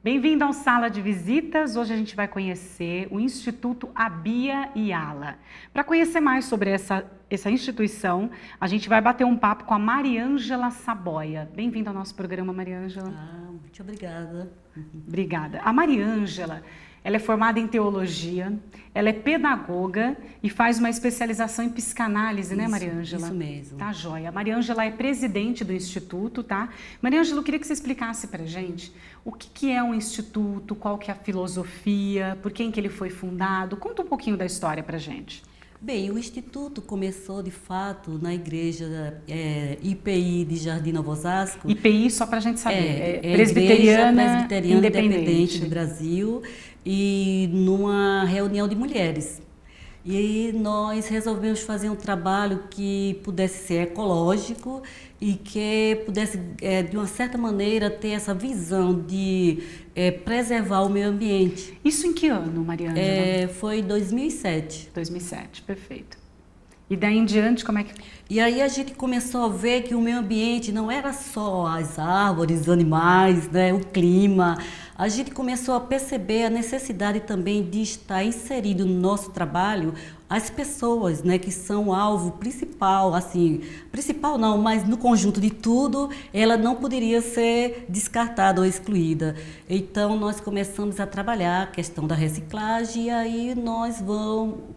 Bem-vindo ao Sala de Visitas. Hoje a gente vai conhecer o Instituto Abia Yala. Para conhecer mais sobre essa instituição, a gente vai bater um papo com a Mariângela Saboia. Bem-vinda ao nosso programa, Mariângela. Muito obrigada. Obrigada. A Mariângela, ela é formada em teologia, ela é pedagoga e faz uma especialização em psicanálise, né, Mariângela? Isso mesmo. Tá, joia. A Mariângela é presidente do Instituto, tá? Mariângela, eu queria que você explicasse pra gente o que é um instituto, qual que é a filosofia, por quem que ele foi fundado. Conta um pouquinho da história pra gente. Bem, o Instituto começou, de fato, na igreja IPI de Jardim Novo Osasco. IPI, só para a gente saber, Presbiteriana Independente do Brasil, e numa reunião de mulheres. E nós resolvemos fazer um trabalho que pudesse ser ecológico e que pudesse, de uma certa maneira, ter essa visão de preservar o meio ambiente. Isso em que ano, Mariângela? Foi em 2007. 2007, perfeito. E daí em diante, como é que... E aí a gente começou a ver que o meio ambiente não era só as árvores, os animais, né, o clima. A gente começou a perceber a necessidade também de estar inserido no nosso trabalho as pessoas, né, que são o alvo principal, assim, principal não, mas no conjunto de tudo, ela não poderia ser descartada ou excluída. Então, nós começamos a trabalhar a questão da reciclagem e aí nós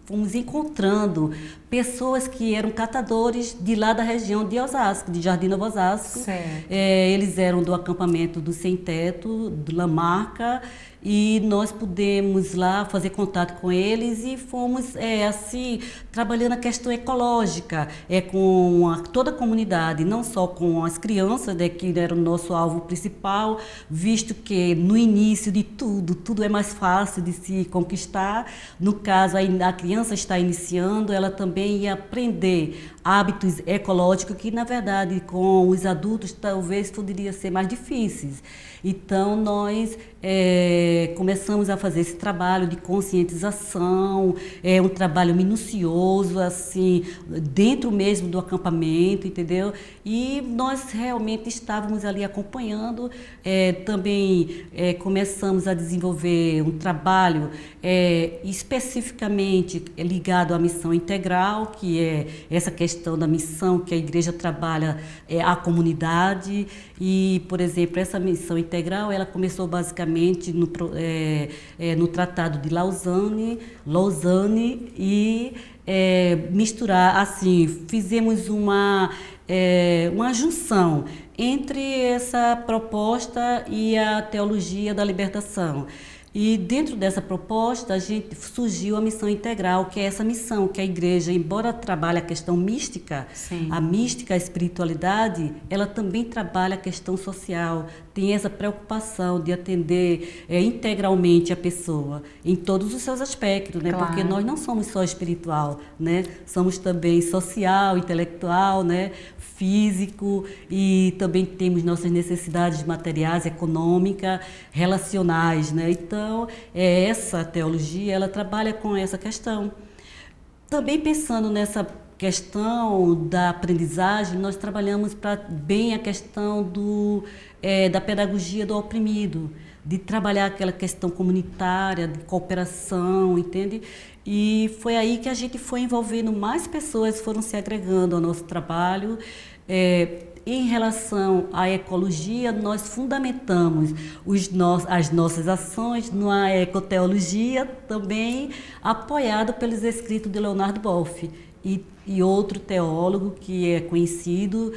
fomos encontrando pessoas que eram catadores de lá da região de Osasco, de Jardim Novo Osasco. Certo. Eles eram do acampamento do Sem Teto, do Lamarca, e nós pudemos lá fazer contato com eles e fomos assim trabalhando a questão ecológica com toda a comunidade, não só com as crianças, né, que era o nosso alvo principal, visto que no início de tudo é mais fácil de se conquistar. No caso, a criança está iniciando, ela também ia aprender hábitos ecológicos que, na verdade, com os adultos talvez poderia ser mais difíceis. Então, nós começamos a fazer esse trabalho de conscientização, um trabalho minucioso, assim, dentro mesmo do acampamento, entendeu? E nós realmente estávamos ali acompanhando, também começamos a desenvolver um trabalho especificamente ligado à missão integral, que é essa questão da missão que a igreja trabalha a comunidade. E, por exemplo, essa missão integral, ela começou basicamente no Tratado de Lausanne e misturar, assim, fizemos uma junção entre essa proposta e a teologia da libertação. E dentro dessa proposta, surgiu a missão integral, que é essa missão que a igreja, embora trabalhe a questão mística, Sim. a mística, a espiritualidade, ela também trabalha a questão social, tem essa preocupação de atender integralmente a pessoa, em todos os seus aspectos, né? Claro. Porque nós não somos só espiritual, né? Somos também social, intelectual, né? Físico, e também temos nossas necessidades materiais, econômicas, relacionais, né? Então, essa teologia, ela trabalha com essa questão. Também pensando nessa questão da aprendizagem, nós trabalhamos bem a questão da pedagogia do oprimido, de trabalhar aquela questão comunitária, de cooperação, entende? E foi aí que a gente foi envolvendo mais pessoas, foram se agregando ao nosso trabalho. Em relação à ecologia, nós fundamentamos as nossas ações na ecoteologia, também apoiado pelos escritos de Leonardo Boff e outro teólogo que é conhecido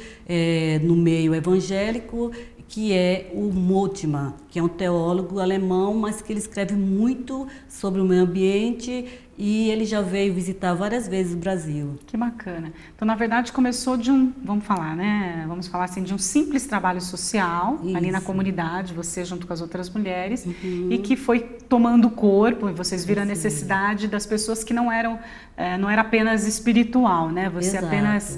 no meio evangélico, que é o Moltmann, que é um teólogo alemão, mas que ele escreve muito sobre o meio ambiente e ele já veio visitar várias vezes o Brasil. Que bacana. Então, na verdade, começou vamos falar assim, de um simples trabalho social, Isso. ali na comunidade, você junto com as outras mulheres, e que foi tomando corpo, e vocês viram a necessidade das pessoas que não era apenas espiritual, né? Você Exato. apenas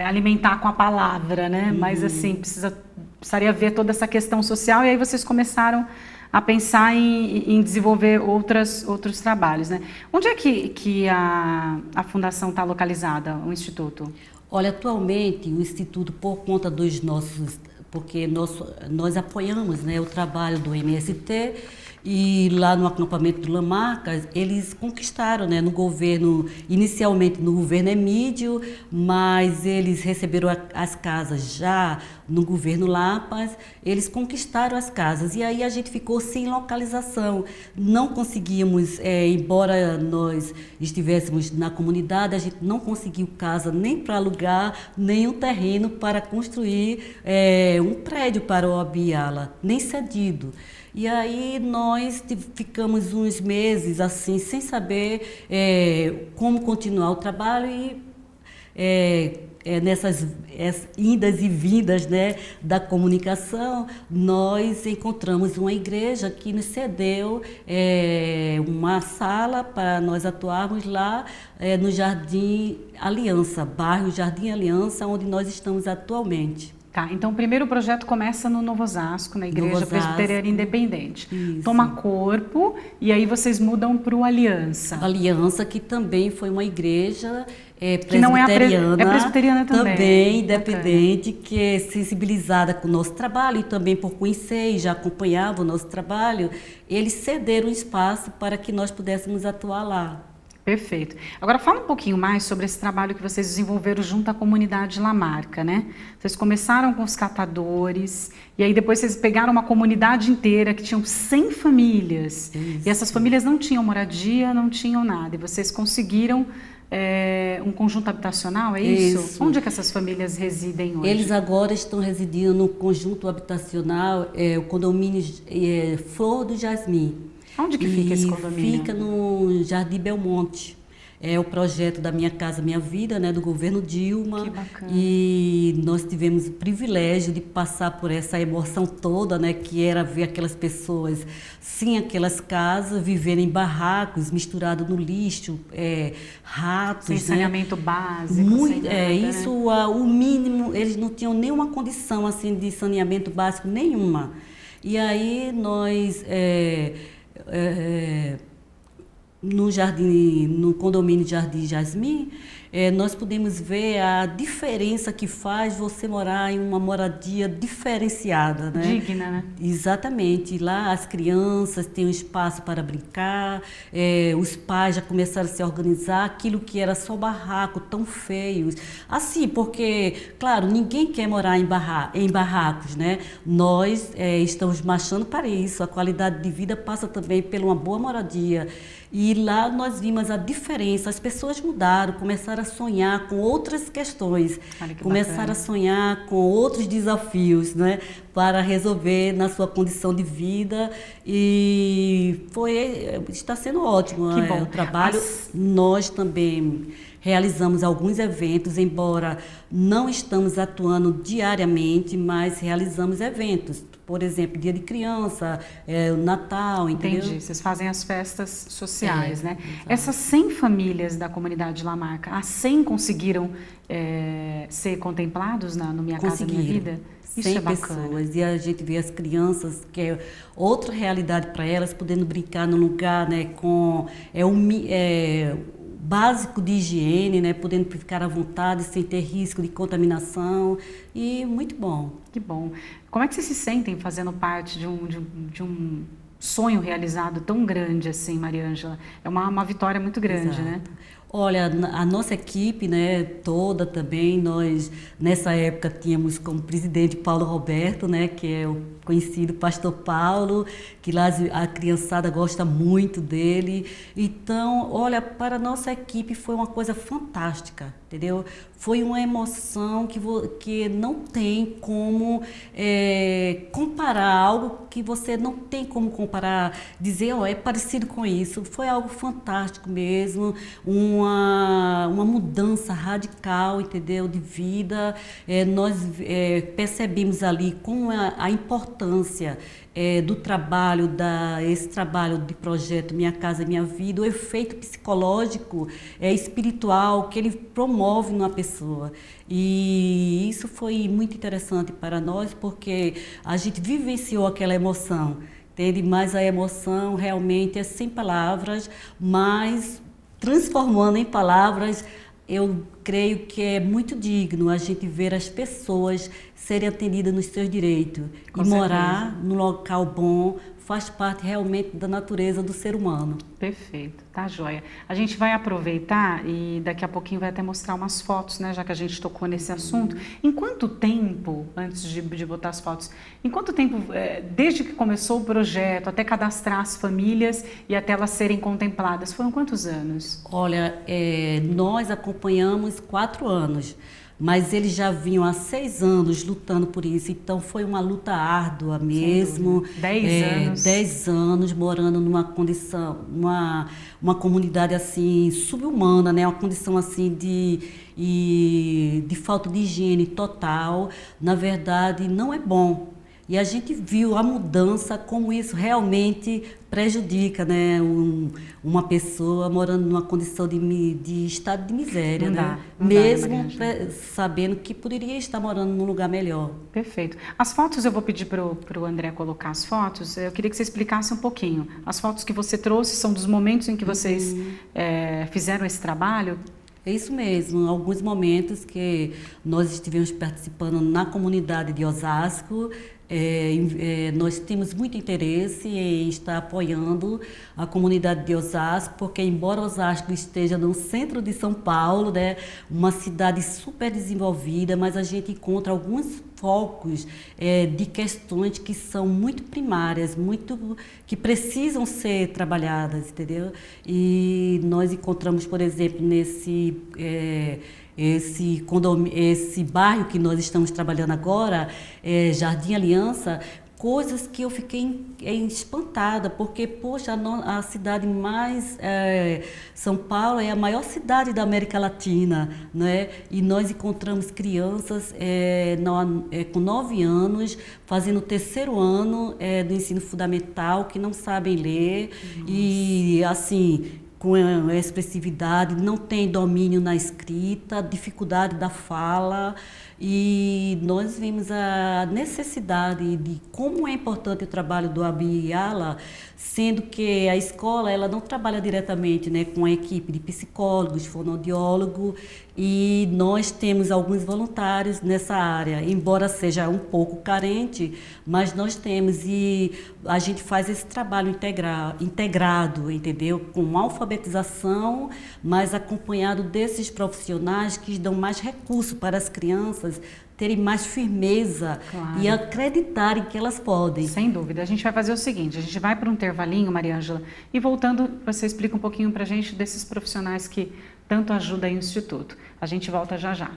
alimentar com a palavra, né? Mas, assim, precisaria ver toda essa questão social, e aí vocês começaram a pensar em desenvolver outros trabalhos, né? Onde é que a fundação está localizada, o Instituto? Olha, atualmente o Instituto, por conta dos nossos porque nós apoiamos, né, o trabalho do MST. E lá no acampamento do Lamarca, eles conquistaram, né, no governo, inicialmente no governo Emídio, mas eles receberam as casas já no governo Lapas, eles conquistaram as casas. E aí a gente ficou sem localização. Não conseguíamos, embora nós estivéssemos na comunidade, a gente não conseguiu casa nem para alugar, nem um terreno para construir um prédio para o Abiala, nem cedido. E aí nós ficamos uns meses assim, sem saber como continuar o trabalho e nessas indas e vindas, né, da comunicação, nós encontramos uma igreja que nos cedeu uma sala para nós atuarmos lá no Jardim Aliança, bairro Jardim Aliança, onde nós estamos atualmente. Tá, então o primeiro projeto começa no Novo Osasco, na Igreja Presbiteriana Independente. Isso. Toma corpo e aí vocês mudam para o Aliança. Aliança, que também foi uma igreja presbiteriana, que não é presbiteriana também independente, que é sensibilizada com o nosso trabalho e também por conhecer e já acompanhava o nosso trabalho, eles cederam espaço para que nós pudéssemos atuar lá. Perfeito. Agora fala um pouquinho mais sobre esse trabalho que vocês desenvolveram junto à comunidade Lamarca, né? Vocês começaram com os catadores e aí depois vocês pegaram uma comunidade inteira que tinham 100 famílias. Isso. E essas famílias não tinham moradia, não tinham nada. E vocês conseguiram um conjunto habitacional, é isso? Isso. Onde é que essas famílias residem hoje? Eles agora estão residindo no conjunto habitacional, o condomínio Flor do Jasmim. Onde que fica esse condomínio? Fica no Jardim Belmonte. É o projeto da Minha Casa Minha Vida, né, do governo Dilma. Que bacana. E nós tivemos o privilégio de passar por essa emoção toda, né, que era ver aquelas pessoas sem aquelas casas, viverem em barracos, misturados no lixo, ratos. Sem saneamento básico. Muito, sem nada, isso, né? O mínimo, eles não tinham nenhuma condição assim, de saneamento básico, nenhuma. E aí nós... no condomínio Jardim Jasmim, nós podemos ver a diferença que faz você morar em uma moradia diferenciada, né? Digna, né? Exatamente. Lá as crianças têm um espaço para brincar, os pais já começaram a se organizar, aquilo que era só barraco, tão feios. Assim, porque, claro, ninguém quer morar em barracos, né? Nós estamos marchando para isso, a qualidade de vida passa também por uma boa moradia. E lá nós vimos a diferença, as pessoas mudaram, começaram a sonhar com outras questões, começaram a sonhar com outros desafios, né, para resolver na sua condição de vida e está sendo ótimo o trabalho. Nós também realizamos alguns eventos, embora não estamos atuando diariamente, mas realizamos eventos. Por exemplo, Dia de Criança, o Natal, entendeu? Entendi, vocês fazem as festas sociais, né? Exatamente. Essas 100 famílias da comunidade Lamarca, as 100 conseguiram ser contemplados no Minha Casa Minha Vida? Isso 100 é bacana. pessoas, e a gente vê as crianças, que é outra realidade para elas, podendo brincar num lugar, né, com básico de higiene, né, podendo ficar à vontade, sem ter risco de contaminação, e muito bom. Que bom. Como é que vocês se sentem fazendo parte de um sonho realizado tão grande assim, Mariângela? É uma vitória muito grande, Exato. né? Olha, a nossa equipe, né, toda também, nós nessa época tínhamos como presidente Paulo Roberto, né, que é o conhecido Pastor Paulo, que lá a criançada gosta muito dele. Então, olha, para a nossa equipe foi uma coisa fantástica, entendeu? Foi uma emoção que não tem como comparar, algo que você não tem como comparar, dizer, é parecido com isso. Foi algo fantástico mesmo, uma mudança radical, entendeu, de vida. Nós percebemos ali como a importância do trabalho, esse trabalho de projeto Minha Casa Minha Vida, o efeito psicológico, espiritual que ele promove numa pessoa. E isso foi muito interessante para nós, porque a gente vivenciou aquela emoção, entende? Mas a emoção realmente é sem palavras, mas transformando em palavras, eu creio que é muito digno a gente ver as pessoas serem atendidas nos seus direitos. Com e certeza. Morar num local bom faz parte realmente da natureza do ser humano. Perfeito, tá joia. A gente vai aproveitar e daqui a pouquinho vai até mostrar umas fotos, né, já que a gente tocou nesse assunto. Em quanto tempo, antes de botar as fotos, em quanto tempo, desde que começou o projeto, até cadastrar as famílias e até elas serem contempladas, foram quantos anos? Olha, nós acompanhamos 4 anos, mas eles já vinham há 6 anos lutando por isso, então foi uma luta árdua mesmo. 10 anos. 10 anos morando numa condição, uma comunidade assim subhumana, né? Uma condição assim de falta de higiene total. Na verdade, não é bom. E a gente viu a mudança, como isso realmente prejudica, né, uma pessoa morando numa condição de estado de miséria, Não né? dá, não Mesmo dá, sabendo que poderia estar morando num lugar melhor. Perfeito. As fotos, eu vou pedir para o André colocar as fotos. Eu queria que você explicasse um pouquinho. As fotos que você trouxe são dos momentos em que vocês fizeram esse trabalho? É isso mesmo, alguns momentos que nós estivemos participando na comunidade de Osasco, nós temos muito interesse em estar apoiando a comunidade de Osasco, porque embora Osasco esteja no centro de São Paulo, né, uma cidade super desenvolvida, mas a gente encontra alguns focos de questões que são muito primárias, que precisam ser trabalhadas, entendeu? E nós encontramos, por exemplo, esse bairro que nós estamos trabalhando agora, Jardim Aliança, coisas que eu fiquei espantada, porque, poxa, a cidade mais... São Paulo é a maior cidade da América Latina, né? E nós encontramos crianças com 9 anos, fazendo o 3º ano do ensino fundamental, que não sabem ler. Nossa. E, assim, com expressividade, não tem domínio na escrita, dificuldade da fala. E nós vimos a necessidade de como é importante o trabalho do Abiyala, sendo que a escola ela não trabalha diretamente, né, com a equipe de psicólogos, fonoaudiólogo, e nós temos alguns voluntários nessa área, embora seja um pouco carente, mas nós temos, e a gente faz esse trabalho integrado, entendeu? Com alfabetização, mas acompanhado desses profissionais que dão mais recursos para as crianças terem mais firmeza, claro, e acreditarem que elas podem. Sem dúvida. A gente vai fazer o seguinte, a gente vai para um intervalinho, Maria Ângela, e voltando, você explica um pouquinho para a gente desses profissionais que tanto ajudam aí o Instituto. A gente volta já já.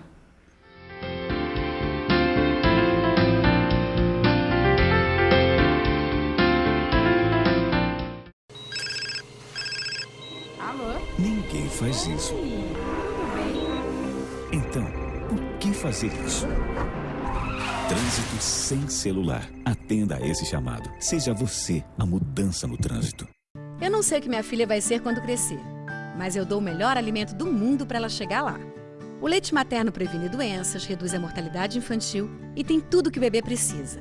Alô? Ninguém faz isso. Então, por que fazer isso? Trânsito sem celular. Atenda a esse chamado. Seja você a mudança no trânsito. Eu não sei o que minha filha vai ser quando crescer, mas eu dou o melhor alimento do mundo para ela chegar lá. O leite materno previne doenças, reduz a mortalidade infantil e tem tudo que o bebê precisa.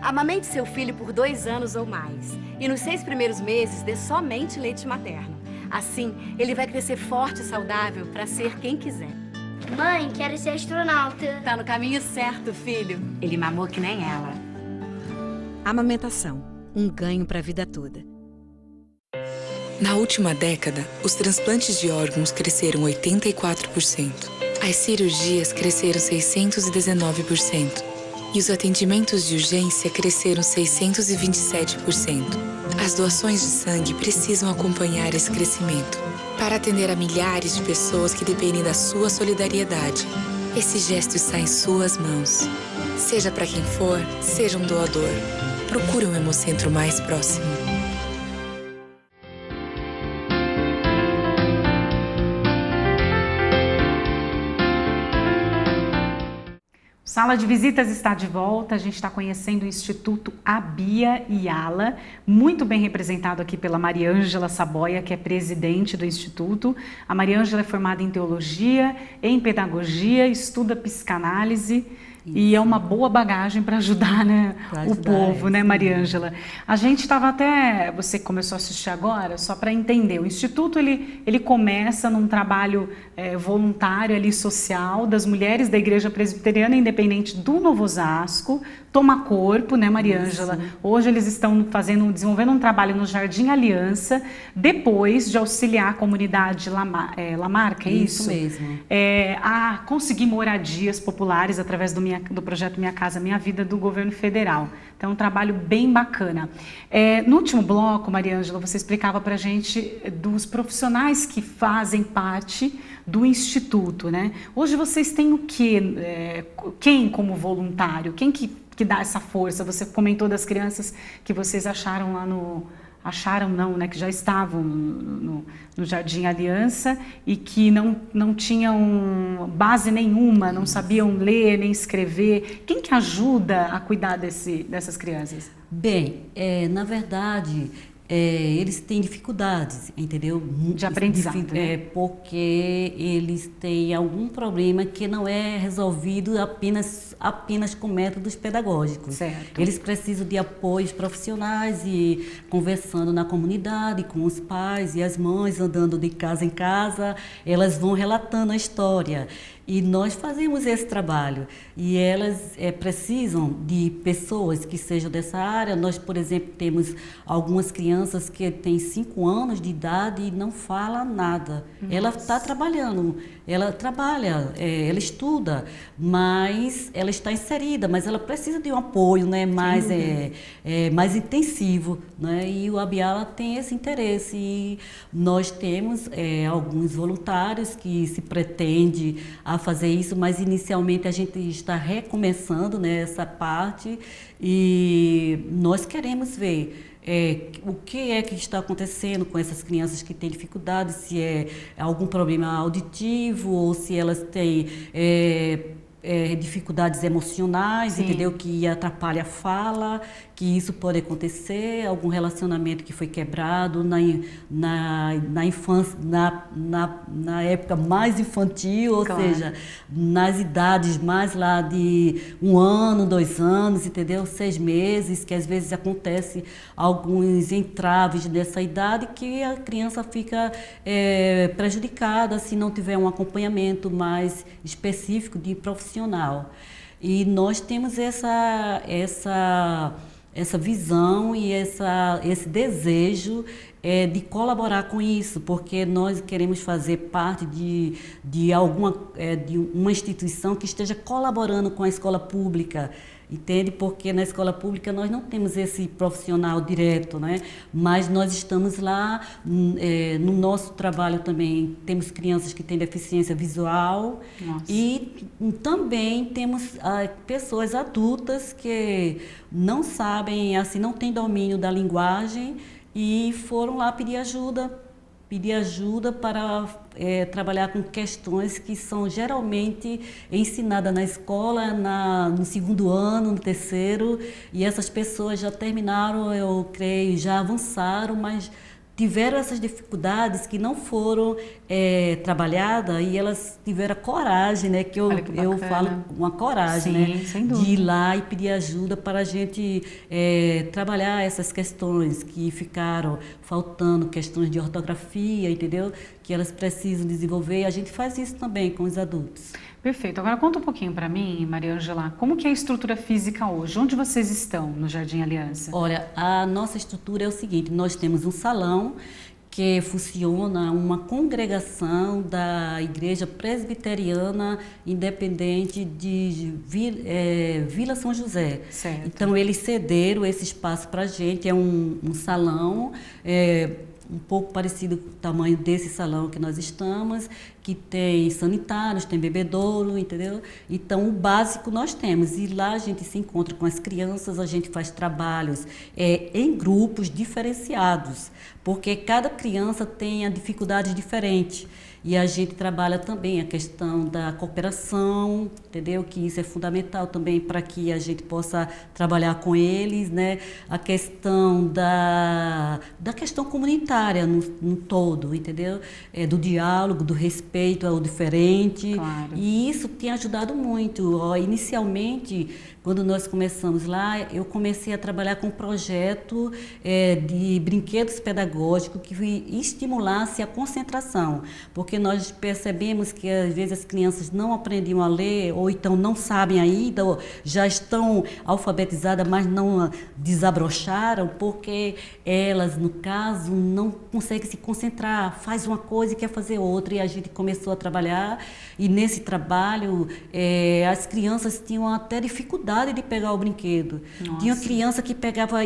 Amamente seu filho por 2 anos ou mais e nos 6 primeiros meses dê somente leite materno. Assim, ele vai crescer forte e saudável para ser quem quiser. Mãe, quero ser astronauta. Tá no caminho certo, filho. Ele mamou que nem ela. Amamentação, um ganho para a vida toda. Na última década, os transplantes de órgãos cresceram 84%. As cirurgias cresceram 619%. E os atendimentos de urgência cresceram 627%. As doações de sangue precisam acompanhar esse crescimento para atender a milhares de pessoas que dependem da sua solidariedade. Esse gesto está em suas mãos. Seja para quem for, seja um doador. Procure um Hemocentro mais próximo. Sala de Visitas está de volta, a gente está conhecendo o Instituto Abiyala, muito bem representado aqui pela Maria Ângela Saboia, que é presidente do Instituto. A Maria Ângela é formada em Teologia, em Pedagogia, estuda psicanálise, E é uma boa bagagem para ajudar, né, o povo, né, Mariângela? A gente estava até, você começou a assistir agora, só para entender, o Instituto ele começa num trabalho voluntário ali, social, das mulheres da Igreja Presbiteriana Independente do Novo Osasco, Toma Corpo, né, Mariângela? Hoje eles estão desenvolvendo um trabalho no Jardim Aliança, depois de auxiliar a comunidade Lamarca, é isso? Isso mesmo. A conseguir moradias populares através do projeto Minha Casa Minha Vida do governo federal. Então, é um trabalho bem bacana. No último bloco, Mariângela, você explicava para a gente dos profissionais que fazem parte do Instituto, né? Hoje vocês têm o quê? Quem como voluntário? Quem que dá essa força? Você comentou das crianças que vocês acharam lá acharam não, né? Que já estavam no Jardim Aliança e que não tinham base nenhuma, não sabiam ler nem escrever. Quem que ajuda a cuidar dessas crianças? Bem, na verdade, eles têm dificuldades, entendeu? De aprendizado, né? Porque eles têm algum problema que não é resolvido apenas com métodos pedagógicos. Certo. Eles precisam de apoios profissionais e conversando na comunidade com os pais e as mães, andando de casa em casa, elas vão relatando a história. E nós fazemos esse trabalho e elas precisam de pessoas que sejam dessa área. Nós, por exemplo, temos algumas crianças que têm 5 anos de idade e não fala nada. Nossa. Ela está trabalhando, ela trabalha, ela estuda, mas ela está inserida, mas ela precisa de um apoio, né, mais intensivo, né? E o Abiala tem esse interesse e nós temos alguns voluntários que se pretende a fazer isso, mas inicialmente a gente está recomeçando, né, essa parte e nós queremos ver o que é que está acontecendo com essas crianças que têm dificuldades, se é algum problema auditivo ou se elas têm dificuldades emocionais, sim, entendeu? Que atrapalha a fala, que isso pode acontecer, algum relacionamento que foi quebrado na infância, na época mais infantil, ou claro, seja, nas idades mais lá de 1 ano, 2 anos, entendeu? 6 meses, que às vezes acontece alguns entraves nessa idade que a criança fica prejudicada se não tiver um acompanhamento mais específico de profissional. E nós temos essa visão e esse desejo de colaborar com isso, porque nós queremos fazer parte de uma instituição que esteja colaborando com a escola pública, entende? Porque na escola pública nós não temos esse profissional direto, né? Mas nós estamos lá, no nosso trabalho também temos crianças que têm deficiência visual. Nossa. E também temos pessoas adultas que não sabem, assim, não têm domínio da linguagem e foram lá pedir ajuda para trabalhar com questões que são geralmente ensinadas na escola, no 2º ano, no 3º, e essas pessoas já terminaram, eu creio, já avançaram, mas tiveram essas dificuldades que não foram trabalhadas e elas tiveram a coragem, né? Que eu falo uma coragem, sim, né? Sem dúvida, de ir lá e pedir ajuda para a gente trabalhar essas questões que ficaram faltando, questões de ortografia, entendeu? Que elas precisam desenvolver e a gente faz isso também com os adultos. Perfeito. Agora conta um pouquinho para mim, Mariângela, como que é a estrutura física hoje? Onde vocês estão no Jardim Aliança? Olha, a nossa estrutura é o seguinte, nós temos um salão que funciona uma congregação da Igreja Presbiteriana Independente de Vila São José. Certo. Então, eles cederam esse espaço para a gente, é um salão um pouco parecido com o tamanho desse salão que nós estamos, que tem sanitários, tem bebedouro, entendeu? Então, o básico nós temos. E lá a gente se encontra com as crianças, a gente faz trabalhos em grupos diferenciados, porque cada criança tem a dificuldade diferente. E a gente trabalha também a questão da cooperação, entendeu? Que isso é fundamental também para que a gente possa trabalhar com eles, né? A questão da questão comunitária no todo, entendeu? Do diálogo, do respeito ao diferente. Claro. E isso tem ajudado muito. Inicialmente, quando nós começamos lá, eu comecei a trabalhar com um projeto de brinquedos pedagógicos que estimulasse a concentração, porque nós percebemos que às vezes as crianças não aprendiam a ler, ou então não sabem ainda, ou já estão alfabetizadas, mas não desabrocharam, porque elas, no caso, não conseguem se concentrar, faz uma coisa e quer fazer outra, e a gente começou a trabalhar, e nesse trabalho as crianças tinham até dificuldade de pegar o brinquedo. Nossa. Tinha criança que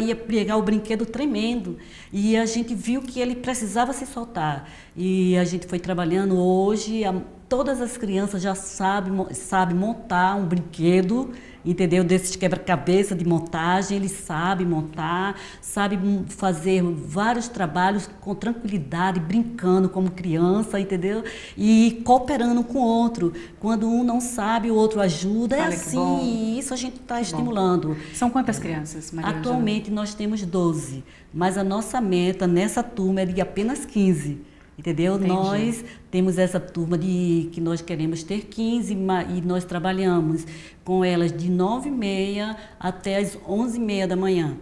ia pegar o brinquedo tremendo, e a gente viu que ele precisava se soltar. E a gente foi trabalhando. Hoje, todas as crianças já sabem montar um brinquedo, entendeu? Desses quebra-cabeça de montagem, eles sabem montar, sabem fazer vários trabalhos com tranquilidade, brincando como criança, entendeu? E cooperando com o outro. Quando um não sabe, o outro ajuda. Olha, é assim, e isso a gente está estimulando. São quantas crianças, Maria Ângela? Atualmente nós temos 12, mas a nossa meta nessa turma é de apenas 15. Entendeu? Entendi. Nós temos essa turma que nós queremos ter 15, e nós trabalhamos com elas de 9h30 até as 11h30 da manhã.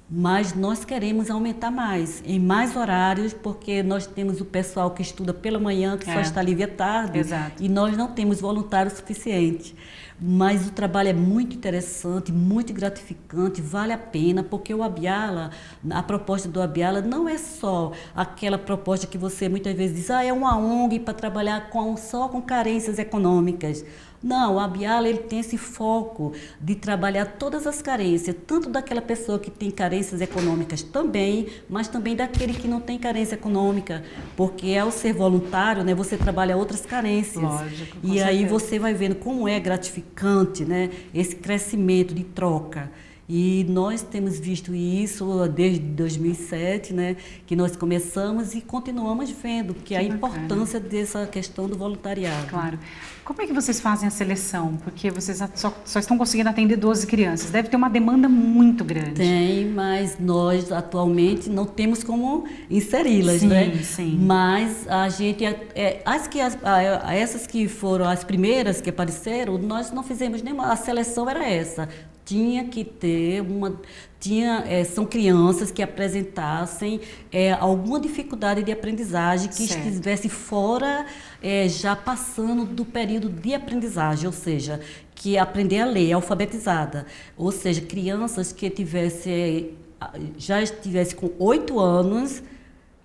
Mas nós queremos aumentar mais, em mais horários, porque nós temos o pessoal que estuda pela manhã, que só está livre à tarde. Exato. E nós não temos voluntário suficiente. Mas o trabalho é muito interessante, muito gratificante, vale a pena, porque o Abiala, a proposta do Abiala não é só aquela proposta que você muitas vezes diz, é uma ONG para trabalhar só com carências econômicas. Não, o Abiala ele tem esse foco de trabalhar todas as carências, tanto daquela pessoa que tem carências econômicas também, mas também daquele que não tem carência econômica, porque ao ser voluntário, né, você trabalha outras carências. Lógico, com e aí certeza. você vai vendo como é gratificante, né, esse crescimento de troca. E nós temos visto isso desde 2007, né, que nós começamos e continuamos vendo que a importância dessa questão do voluntariado. Claro. Como é que vocês fazem a seleção? Porque vocês só estão conseguindo atender 12 crianças. Deve ter uma demanda muito grande. Tem, mas nós atualmente não temos como inseri-las, né? Sim. Mas a gente, essas que foram as primeiras que apareceram, nós não fizemos nenhuma, a seleção era essa. Tinha que ter são crianças que apresentassem alguma dificuldade de aprendizagem, que estivesse fora, já passando do período de aprendizagem, ou seja, que aprender a ler, alfabetizada. Ou seja, crianças que já estivessem com 8 anos,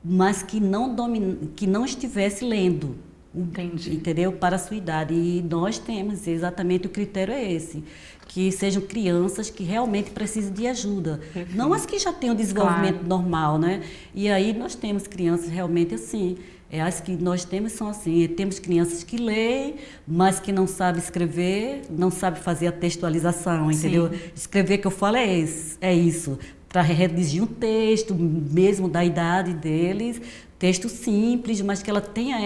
mas que não estivesse lendo. Entendi. Entendeu? Para a sua idade. E nós temos, exatamente o critério é esse, que sejam crianças que realmente precisam de ajuda. Perfeito. Não as que já têm o desenvolvimento normal, né? E aí nós temos crianças realmente assim. As que nós temos são assim, temos crianças que leem, mas que não sabem escrever, não sabem fazer a textualização, entendeu? Sim. Escrever que eu falo é isso, para redigir um texto, mesmo da idade deles, texto simples, mas que ela tenha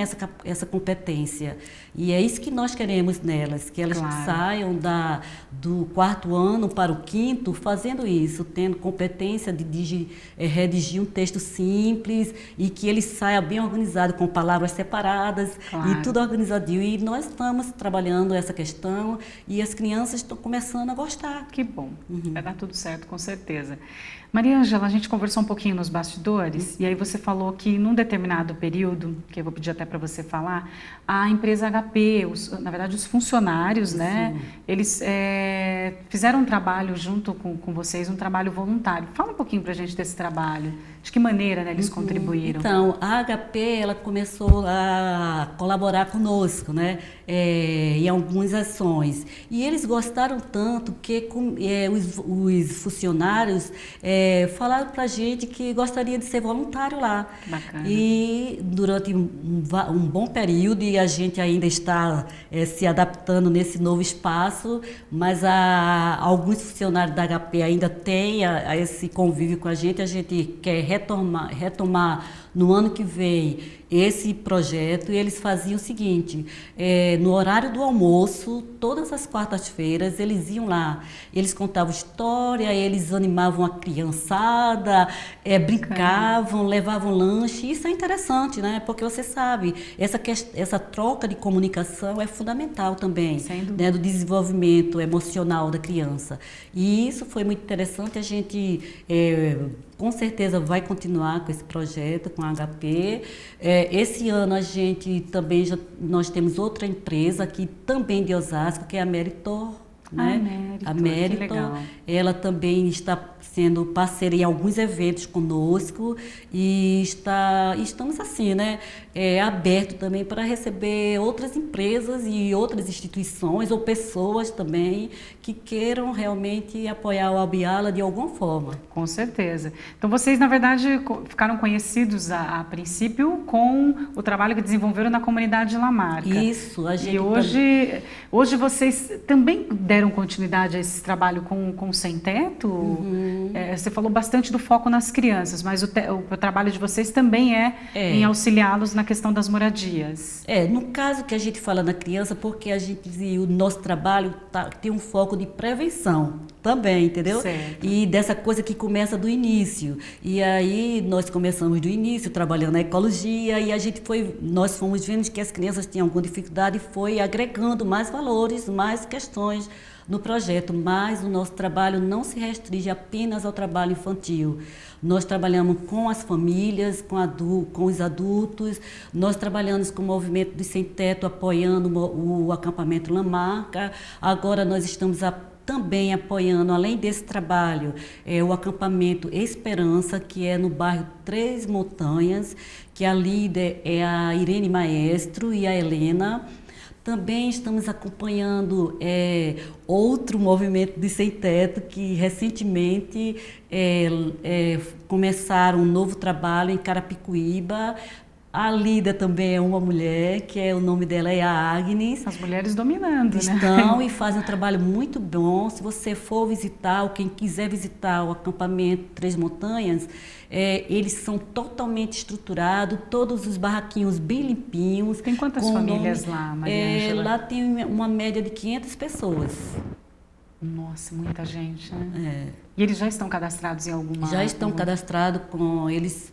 essa competência. E é isso que nós queremos nelas, que elas saiam do 4º ano para o 5º fazendo isso, tendo competência de redigir um texto simples e que ele saia bem organizado, com palavras separadas e tudo organizadinho. E nós estamos trabalhando essa questão e as crianças estão começando a gostar. Que bom, vai dar tudo certo, com certeza. Maria Ângela, a gente conversou um pouquinho nos bastidores e aí você falou que num determinado período, que eu vou pedir até para você falar, a empresa HP, na verdade os funcionários, né, eles fizeram um trabalho junto com vocês, um trabalho voluntário. Fala um pouquinho para a gente desse trabalho, de que maneira, né, eles contribuíram. Então, a HP ela começou a colaborar conosco, né, em algumas ações. E eles gostaram tanto que os funcionários falaram para a gente que gostaria de ser voluntário lá. Bacana. E durante um bom período, e a gente ainda está se adaptando nesse novo espaço, mas alguns funcionários da HP ainda têm esse convívio com a gente quer retomar No ano que vem, esse projeto, eles faziam o seguinte, no horário do almoço, todas as quartas-feiras, eles iam lá, eles contavam história, eles animavam a criançada, brincavam, levavam lanche. Isso é interessante, né? Porque você sabe, essa troca de comunicação é fundamental também, né, do desenvolvimento emocional da criança. E isso foi muito interessante, a gente com certeza vai continuar com esse projeto, com a HP. Esse ano a gente também nós temos outra empresa aqui também de Osasco, que é a Meritor. Né? A Meritor, ela também está sendo parceira em alguns eventos conosco e estamos assim, né, aberto também para receber outras empresas e outras instituições ou pessoas também que queiram realmente apoiar o Abiala de alguma forma. Com certeza. Então vocês, na verdade, ficaram conhecidos a princípio com o trabalho que desenvolveram na comunidade de Lamarca. Isso, a gente. E hoje vocês também deram continuidade a esse trabalho com o Sem Teto? Uhum. Você falou bastante do foco nas crianças, mas o trabalho de vocês também em auxiliá-los na questão das moradias. No caso que a gente fala na criança, porque o nosso trabalho tem um foco de prevenção também, entendeu? Certo. E dessa coisa que começa do início. E aí nós começamos do início, trabalhando na ecologia, e nós fomos vendo que as crianças tinham alguma dificuldade e foi agregando mais valores, mais questões no projeto, mas o nosso trabalho não se restringe apenas ao trabalho infantil. Nós trabalhamos com as famílias, com os adultos, nós trabalhamos com o movimento do Sem Teto, apoiando o acampamento Lamarca. Agora nós estamos também apoiando, além desse trabalho, o acampamento Esperança, que é no bairro Três Montanhas, que a líder é a Irene Maestro e a Helena. Também estamos acompanhando outro movimento de Sem Teto, que recentemente começaram um novo trabalho em Carapicuíba. A líder também é uma mulher, o nome dela é a Agnes. As mulheres dominando, Estão né? E fazem um trabalho muito bom. Se você for visitar, ou quem quiser visitar o acampamento Três Montanhas, eles são totalmente estruturados, todos os barraquinhos bem limpinhos. Tem quantas famílias lá, Maria Ângela? Lá tem uma média de 500 pessoas. Nossa, muita gente, né? E eles já estão cadastrados em alguma... Já estão cadastrados eles...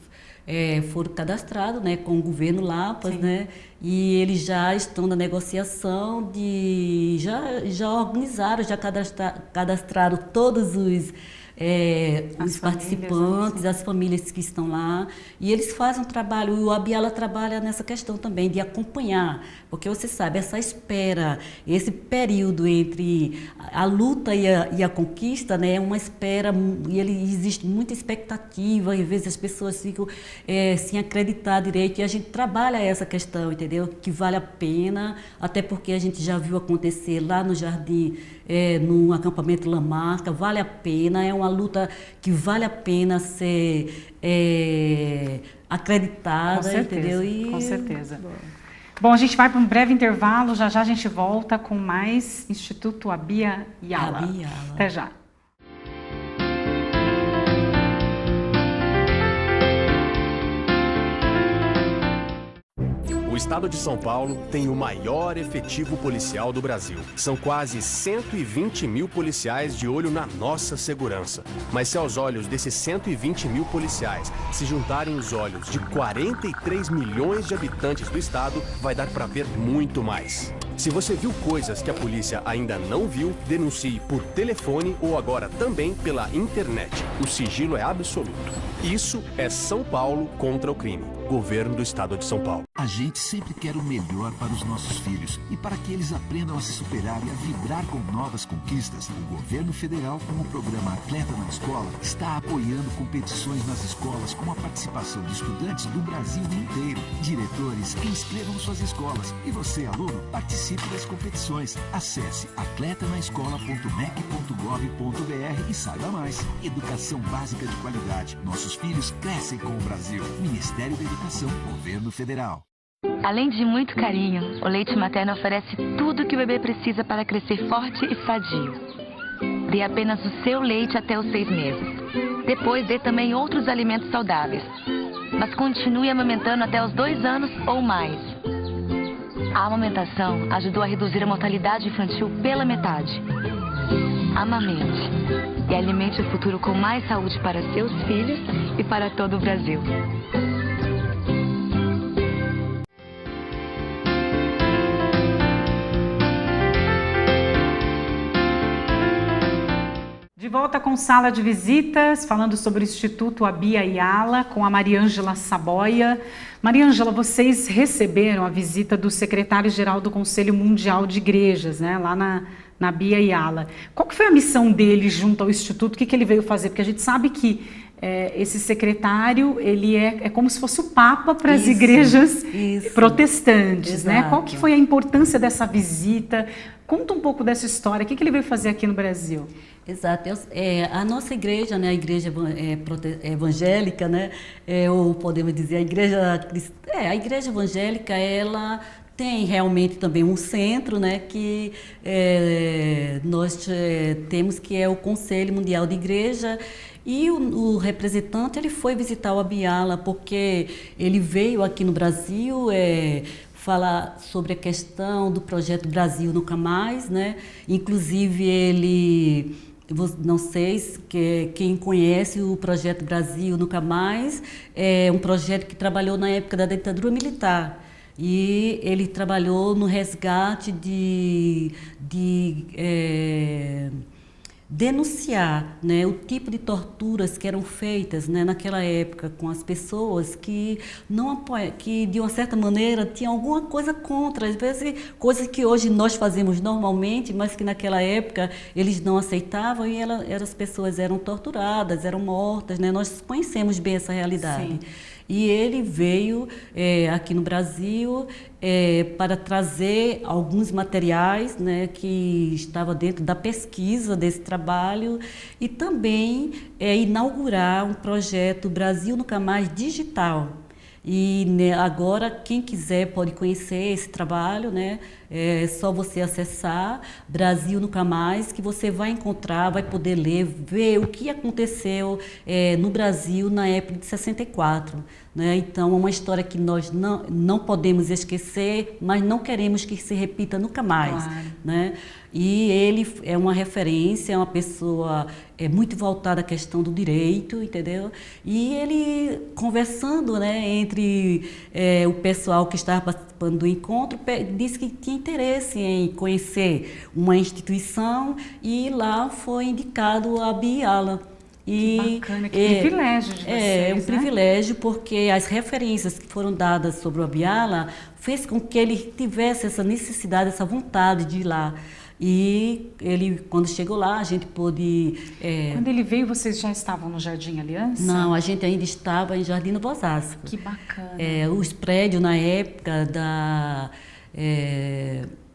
foram cadastrados, né, com o governo Lapas, né, e eles já estão na negociação já organizaram, já cadastraram todos os participantes, as famílias que estão lá, e eles fazem um trabalho, e o Abiala trabalha nessa questão também de acompanhar, porque você sabe, essa espera, esse período entre a luta e a conquista, né, é uma espera, e existe muita expectativa, às vezes as pessoas ficam sem acreditar direito, e a gente trabalha essa questão, entendeu? Que vale a pena, até porque a gente já viu acontecer lá no Jardim, no acampamento Lamarca, vale a pena, é uma luta que vale a pena ser acreditada, com certeza, entendeu? Com certeza. Bom, a gente vai para um breve intervalo, já a gente volta com mais Instituto Abiala. Até já. O estado de São Paulo tem o maior efetivo policial do Brasil. São quase 120 mil policiais de olho na nossa segurança. Mas se aos olhos desses 120 mil policiais se juntarem os olhos de 43 milhões de habitantes do estado, vai dar para ver muito mais. Se você viu coisas que a polícia ainda não viu, denuncie por telefone ou agora também pela internet. O sigilo é absoluto. Isso é São Paulo contra o crime. Governo do Estado de São Paulo. A gente sempre quer o melhor para os nossos filhos e para que eles aprendam a se superar e a vibrar com novas conquistas. O governo federal, com o programa Atleta na Escola, está apoiando competições nas escolas com a participação de estudantes do Brasil inteiro. Diretores, inscrevam suas escolas e você, aluno, participe das competições. Acesse atletanaescola.mec.gov.br e saiba mais. Educação básica de qualidade. Nossos filhos crescem com o Brasil. Ministério da Educação, Governo Federal. Além de muito carinho, o leite materno oferece tudo o que o bebê precisa para crescer forte e sadio. Dê apenas o seu leite até os 6 meses. Depois dê também outros alimentos saudáveis. mas continue amamentando até os 2 anos ou mais. A amamentação ajudou a reduzir a mortalidade infantil pela metade. Amamente e alimente o futuro com mais saúde para seus filhos e para todo o Brasil. De volta com Sala de Visitas, falando sobre o Instituto Abia Yala, com a Mariângela Saboia. Mariângela, vocês receberam a visita do secretário-geral do Conselho Mundial de Igrejas, né, lá na Abia Yala. Qual que foi a missão dele junto ao Instituto? O que ele veio fazer? Porque a gente sabe que esse secretário, ele é como se fosse o Papa para as igrejas protestantes, né? Qual que foi a importância dessa visita? Conta um pouco dessa história. O que ele veio fazer aqui no Brasil? Exato. A nossa igreja, né, a igreja evangélica, né, ou podemos dizer a igreja evangélica, ela tem realmente também um centro, né, que nós temos, que é o Conselho Mundial de Igreja. E o representante, ele foi visitar o Abia Yala porque ele veio aqui no Brasil falar sobre a questão do projeto Brasil Nunca Mais, né? Inclusive ele, não sei quem conhece o projeto Brasil Nunca Mais, é um projeto que trabalhou na época da ditadura militar. E ele trabalhou no resgate de denunciar, né, o tipo de torturas que eram feitas, né, naquela época com as pessoas que não apoiam, que de uma certa maneira tinham alguma coisa contra, às vezes coisas que hoje nós fazemos normalmente, mas que naquela época eles não aceitavam, e as pessoas eram torturadas, eram mortas, né? Nós conhecemos bem essa realidade. Sim. E ele veio aqui no Brasil para trazer alguns materiais, né, que estavam dentro da pesquisa desse trabalho, e também inaugurar um projeto Brasil Nunca Mais digital. E agora, quem quiser pode conhecer esse trabalho, né? É só você acessar Brasil Nunca Mais, que você vai encontrar, vai poder ler, ver o que aconteceu no Brasil na época de 64. Né? Então, é uma história que nós não podemos esquecer, mas não queremos que se repita nunca mais. Claro. Né? E ele é uma referência, é uma pessoa muito voltada à questão do direito, entendeu? E ele, conversando, né, entre o pessoal que estava participando do encontro, disse que tinha interesse em conhecer uma instituição, e lá foi indicado a Abia Yala. Que bacana, que privilégio de vocês, É um privilégio, porque as referências que foram dadas sobre o Abia Yala fez com que ele tivesse essa necessidade, essa vontade de ir lá. E ele, quando chegou lá, a gente pôde... Quando ele veio, vocês já estavam no Jardim Aliança? Não, a gente ainda estava em Jardim Novo Osasco. Que bacana. Os prédios, na época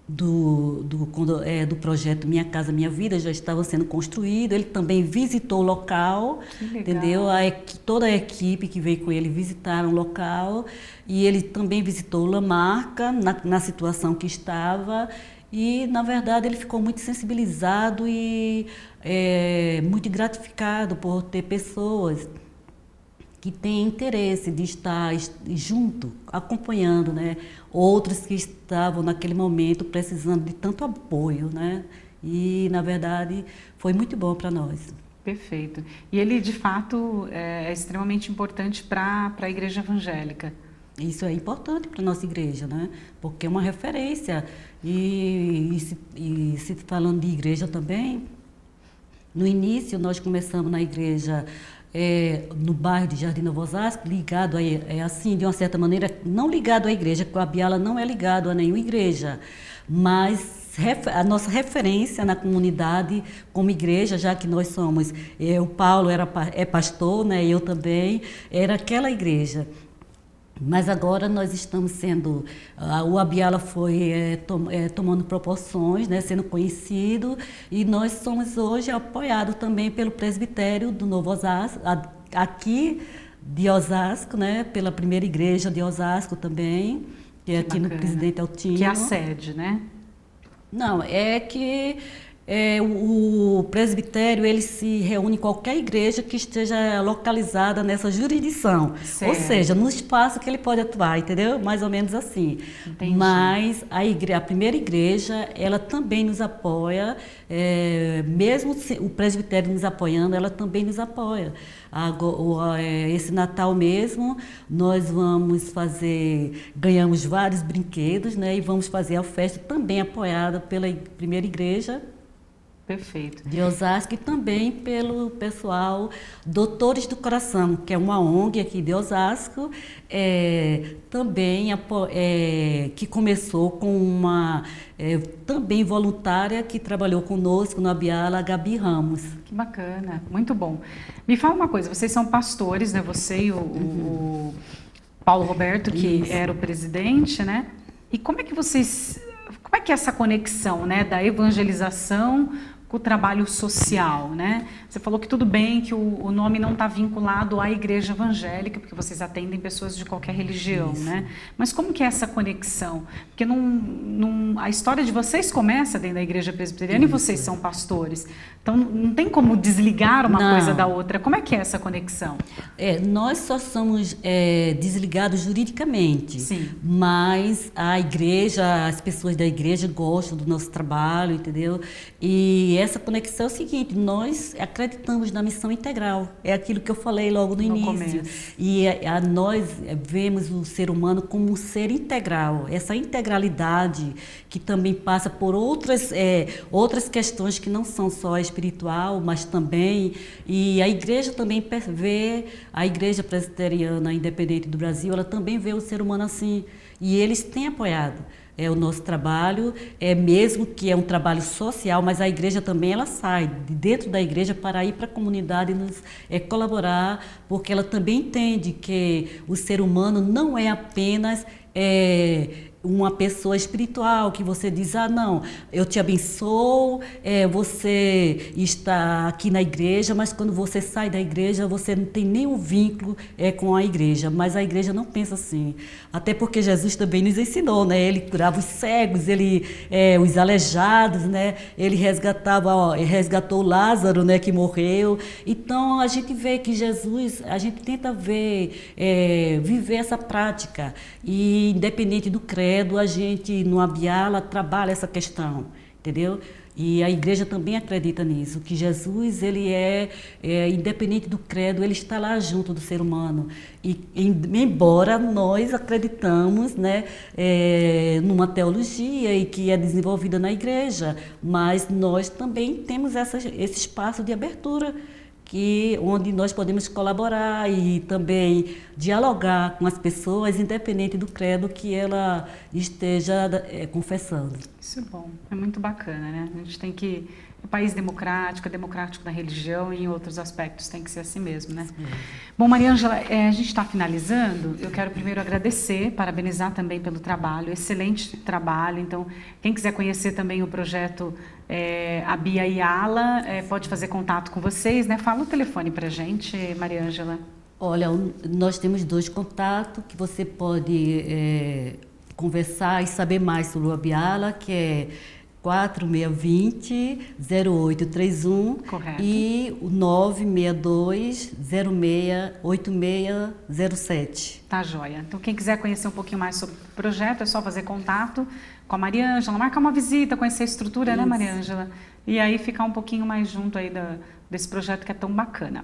do projeto Minha Casa Minha Vida, já estavam sendo construídos. Ele também visitou o local, entendeu? Toda a equipe que veio com ele visitaram o local, e ele também visitou Lamarca, na situação que estava. E, na verdade, ele ficou muito sensibilizado e muito gratificado por ter pessoas que têm interesse de estar junto, acompanhando, né, outros que estavam naquele momento precisando de tanto apoio, né? E, na verdade, foi muito bom para nós. Perfeito. E ele, de fato, é extremamente importante para a igreja evangélica. Isso é importante para a nossa igreja, né? Porque é uma referência. E se falando de igreja também, no início nós começamos na igreja no bairro de Jardim Novo Osasco, ligado assim, de uma certa maneira, não ligado à igreja, porque o Abia Yala não é ligado a nenhuma igreja, mas a nossa referência na comunidade como igreja, já que nós somos, o Paulo é pastor, né? Eu também, era aquela igreja. Mas agora nós estamos sendo, o Abia Yala foi tomando proporções, né, sendo conhecido, e nós somos hoje apoiados também pelo presbitério do Novo Osasco, aqui de Osasco, né, pela primeira igreja de Osasco também, que é aqui no Presidente Altino. Que é a sede, né? Não, é que O presbitério, ele se reúne em qualquer igreja que esteja localizada nessa jurisdição. Certo. Ou seja, no espaço que ele pode atuar, entendeu? Mais ou menos assim. Entendi. Mas a primeira igreja, ela também nos apoia, mesmo o presbitério nos apoiando, ela também nos apoia. Esse Natal mesmo, nós ganhamos vários brinquedos, né? E vamos fazer a festa também apoiada pela primeira igreja. Perfeito. De Osasco e também pelo pessoal Doutores do Coração, que é uma ONG aqui de Osasco, que começou com uma também voluntária que trabalhou conosco no Abiala, a Gabi Ramos. Que bacana, muito bom. Me fala uma coisa, vocês são pastores, né? Você e o Paulo Roberto, que era o presidente, né? E como é que é essa conexão, né, da evangelização com o trabalho social, né? Você falou que tudo bem que o nome não está vinculado à igreja evangélica, porque vocês atendem pessoas de qualquer religião, né? Mas como que é essa conexão? Porque a história de vocês começa dentro da igreja presbiteriana e vocês são pastores. Então, não tem como desligar uma coisa da outra. Como é que é essa conexão? Nós só somos desligados juridicamente. Sim. Mas a igreja, as pessoas da igreja gostam do nosso trabalho, entendeu? E essa conexão é o seguinte, nós acreditamos na missão integral. É aquilo que eu falei logo no início. Começo. E nós vemos o ser humano como um ser integral. Essa integralidade que também passa por outras questões que não são só espiritual, mas também... E a igreja também vê, a igreja presbiteriana independente do Brasil, ela também vê o ser humano assim. E eles têm apoiado. O nosso trabalho, mesmo que é um trabalho social, mas a igreja também ela sai de dentro da igreja para ir para a comunidade e nos colaborar, porque ela também entende que o ser humano não é apenas uma pessoa espiritual que você diz, não, eu te abençoo, você está aqui na igreja, mas quando você sai da igreja, você não tem nenhum vínculo com a igreja. Mas a igreja não pensa assim. Até porque Jesus também nos ensinou, né? Ele curava os cegos, os aleijados, né? Ele resgatou Lázaro, né? Que morreu. Então, a gente vê que Jesus, a gente tenta viver essa prática. E, independente do credo, a gente, no Abiala, trabalha essa questão, entendeu? E a igreja também acredita nisso, que Jesus, ele independente do credo, ele está lá junto do ser humano. E embora nós acreditamos, né, numa teologia e que é desenvolvida na igreja, mas nós também temos esse espaço de abertura, onde nós podemos colaborar e também dialogar com as pessoas, independente do credo que ela esteja confessando. Isso é bom, é muito bacana, né? A gente tem que... É um país democrático, é democrático na religião e em outros aspectos tem que ser assim mesmo, né? Bom, Maria Ângela, a gente está finalizando. Eu quero primeiro agradecer, parabenizar também pelo trabalho, excelente trabalho. Então, quem quiser conhecer também o projeto Abia e Ala, pode fazer contato com vocês, né? Fala o telefone para a gente, Maria Ângela. Olha, nós temos 2 contatos que você pode conversar e saber mais sobre o Abiala, que é 4620-0831. Correto. E o 962-068607. Tá joia. Então, quem quiser conhecer um pouquinho mais sobre o projeto, é só fazer contato com a Maria Ângela, marcar uma visita, conhecer a estrutura, isso, né, Maria Ângela? E aí ficar um pouquinho mais junto aí desse projeto que é tão bacana.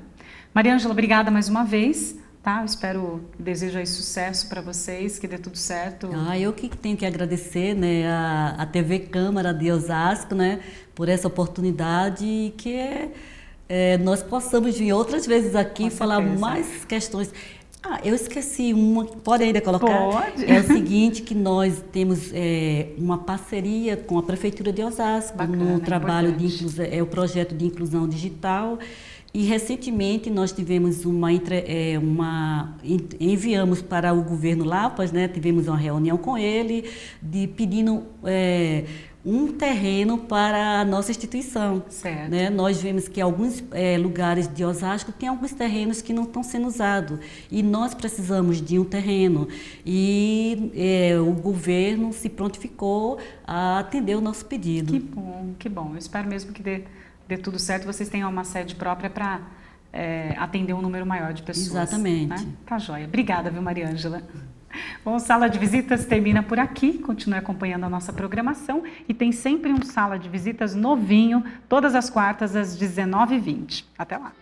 Maria Ângela, obrigada mais uma vez. Tá? Eu desejo aí sucesso para vocês, que dê tudo certo. Eu que tenho que agradecer, né, a TV Câmara de Osasco, né, por essa oportunidade e que nós possamos vir outras vezes aqui e falar mais questões. Eu esqueci uma, pode ainda colocar? Pode. É o seguinte, que nós temos uma parceria com a Prefeitura de Osasco, bacana, no trabalho de inclusão, o projeto de inclusão digital. E recentemente nós tivemos enviamos para o governo Lapas, né? Tivemos uma reunião com ele pedindo um terreno para a nossa instituição. Certo. Né? Nós vemos que alguns lugares de Osasco tem alguns terrenos que não estão sendo usados e nós precisamos de um terreno. E o governo se prontificou a atender o nosso pedido. Que bom, que bom. Eu espero mesmo que dê tudo certo. Vocês tenham uma sede própria para atender um número maior de pessoas. Exatamente. Né? Tá joia. Obrigada, viu, Mariângela? Bom, Sala de Visitas termina por aqui. Continue acompanhando a nossa programação e tem sempre um Sala de Visitas novinho, todas as quartas às 19h20. Até lá.